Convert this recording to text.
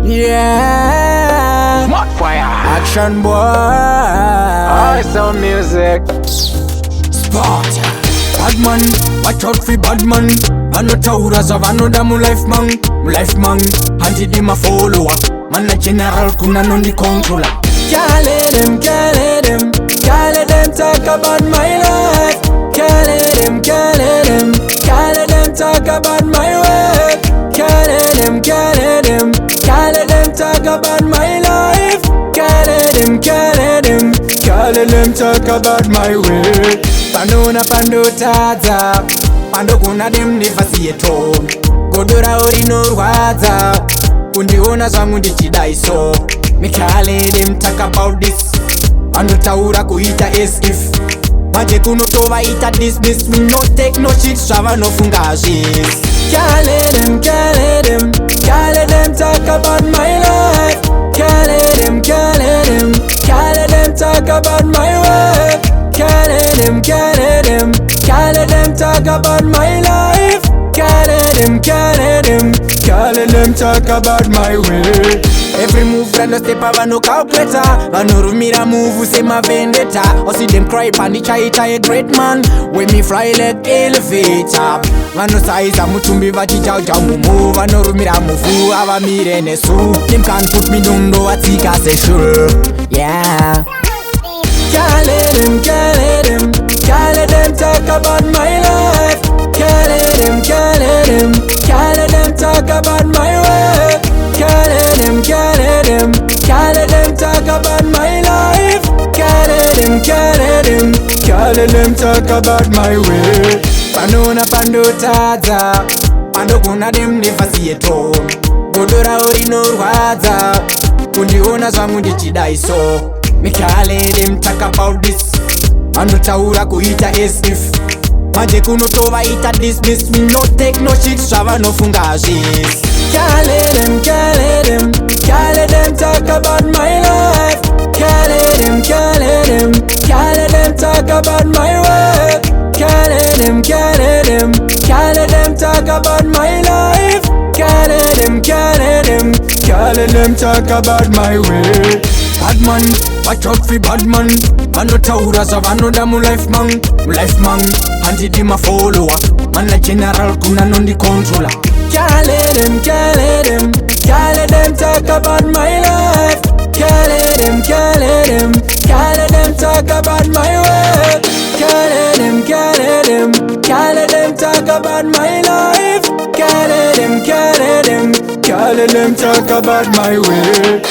Yeah, Mud fire. action boy. Awesome music. Sport. Badman, watch out for badman. I know Tauras of another my life man. Hunted him a follower. Man a general kuna non the controller. Can't let them talk about my life. Can't let them talk about my work. Can't let them talk about my life. Can't let them talk about my way. Pando na pando taza, pando kuna dem nifasieto. Godora orinorwaza, undiona zangu ndichidai so. Me can't let them talk about this. Anotaura kuita as if Maje kunotova ita dismiss. Me no take no shit, shava no fungashis. Can't let them talk about my life. Can't let them talk about my work. Can't let them talk about my life. Can't let them talk about my way. Every move that no step over no calculator. Vano rumira move say my vendetta. Or see them cry pan the chai a great man. When me fly like elevator. Vano size a mutumbi vachi chow chow move. Vano rumira move ava mire nesu. Them can't put me down no atika say sure. Yeah. Can't let them talk about my life. Can't let them talk about my work. Can't let them talk about my life. Can't let them talk about my way. Pando na pando taza, pando kuna dem nifasieto. Godora orinorwaza, undiona zangu ndichidai so. Me can't let them talk about this. Anotaura kuita as if Maje kunotova ita dismiss. Me no take no shit, shava no fungashis. Can't let them talk about my life. Can't let them talk about my work. Can't let them talk about my life. Can't let them talk about my way. Badman, watch out for badman. Mano Tauras of another my life man. Hunted him a follower. Man a general kuna non the controller. Can't let them talk about my life. Can't let them talk about my work. Can't let them talk about my life. Can't let them talk about my way.